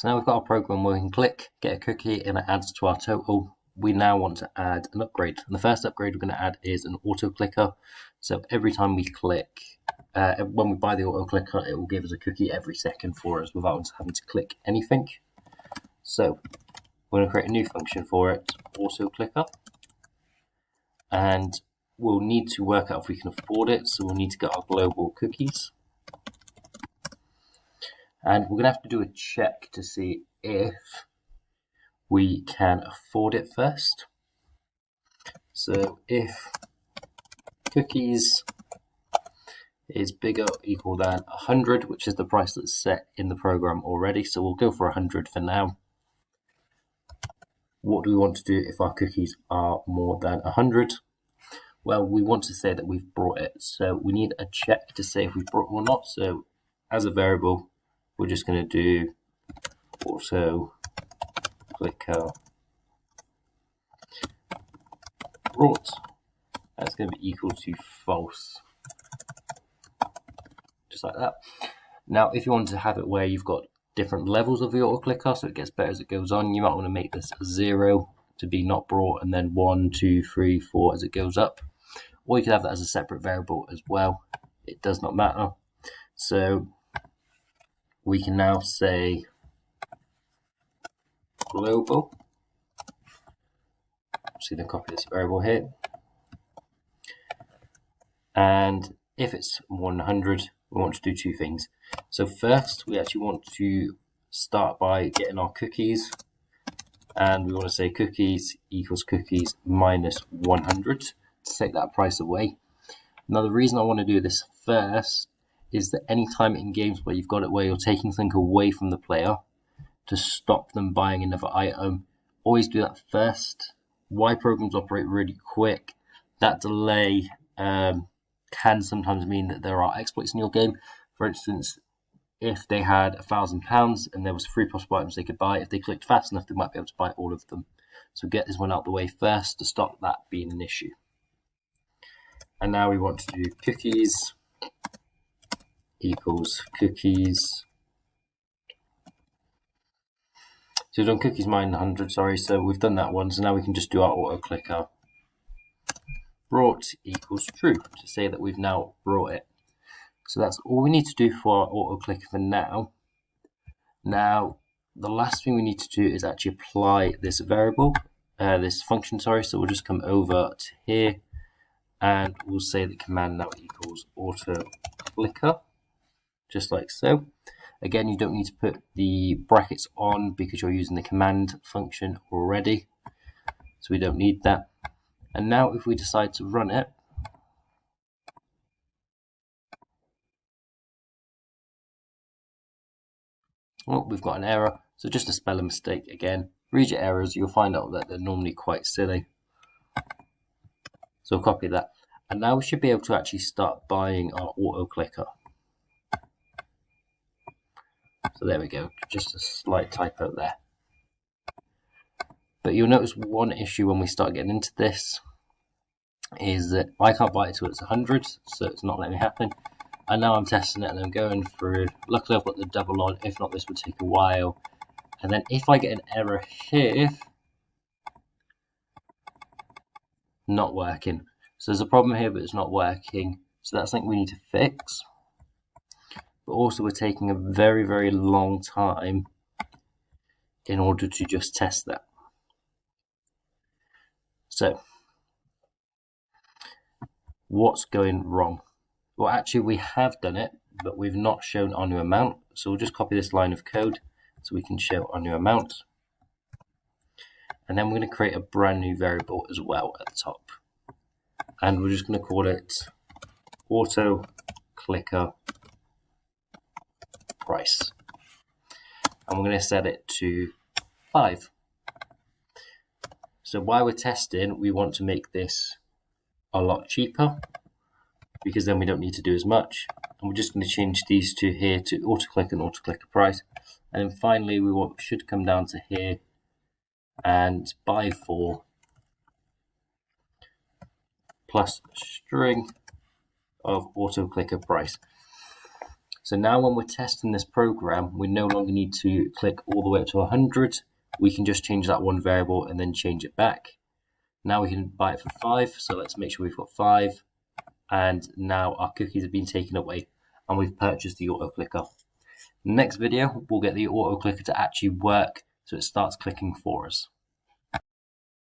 So now we've got our program where we can click, get a cookie, and it adds to our total. We now want to add an upgrade. And the first upgrade we're going to add is an auto clicker. So every time we click, when we buy the auto clicker, it will give us a cookie every second for us without us having to click anything. So we're going to create a new function for it, auto clicker. And we'll need to work out if we can afford it. So we'll need to get our global cookies. And we're going to have to do a check to see if we can afford it first. So if cookies is bigger or equal than 100, which is the price that's set in the program already, so we'll go for 100 for now. What do we want to do if our cookies are more than 100? Well, we want to say that we've brought it, so we need a check to say if we've brought it or not. So as a variable, we're just going to do auto clicker brought. That's going to be equal to false, just like that. Now, if you want to have it where you've got different levels of the auto clicker, so it gets better as it goes on, you might want to make this a 0 to be not brought, and then 1, 2, 3, 4 as it goes up. Or you can have that as a separate variable as well. It does not matter. So we can now say global. So then copy this variable here. And if it's 100, we want to do two things. So first, we actually want to start by getting our cookies. And we want to say cookies equals cookies minus 100 to take that price away. Now, the reason I want to do this first is that any time in games where you've got it where you're taking something away from the player to stop them buying another item, always do that first. Why programs operate really quick, that delay can sometimes mean that there are exploits in your game. For instance, if they had £1,000 and there was 3 possible items they could buy, if they clicked fast enough, they might be able to buy all of them. So get this one out the way first to stop that being an issue. And now we want to do cookies equals cookies. So we've done cookies minus 100, sorry, so we've done that one. So now we can just do our auto clicker. Brought equals true to say that we've now brought it. So that's all we need to do for our auto clicker for now. Now, the last thing we need to do is actually apply this variable, this function, sorry. So we'll just come over to here and we'll say that command now equals auto clicker, just like so. Again, you don't need to put the brackets on because you're using the command function already. So we don't need that. And now if we decide to run it, well, we've got an error. So just a spelling mistake again. Read your errors, you'll find out that they're normally quite silly. So copy that. And now we should be able to actually start buying our auto clicker. So there we go, just a slight typo there. But you'll notice one issue when we start getting into this is that I can't buy it till it's 100, so it's not letting me happen. And now I'm testing it and I'm going through. Luckily I've got the double on, if not this would take a while. And then if I get an error here, not working. So there's a problem here, but it's not working. So that's something we need to fix. But also we're taking a very, very long time in order to just test that. So what's going wrong? Well, actually we have done it, but we've not shown our new amount. So we'll just copy this line of code so we can show our new amount. And then we're going to create a brand new variable as well at the top. And we're just going to call it auto clicker price. And we're going to set it to 5. So while we're testing, we want to make this a lot cheaper because then we don't need to do as much. And we're just going to change these two here to auto click and auto clicker price. And then finally, we should come down to here and buy for plus string of auto clicker price. So now when we're testing this program, we no longer need to click all the way up to 100. We can just change that one variable and then change it back. Now we can buy it for 5. So let's make sure we've got 5. And now our cookies have been taken away and we've purchased the auto clicker. Next video, we'll get the auto clicker to actually work so it starts clicking for us.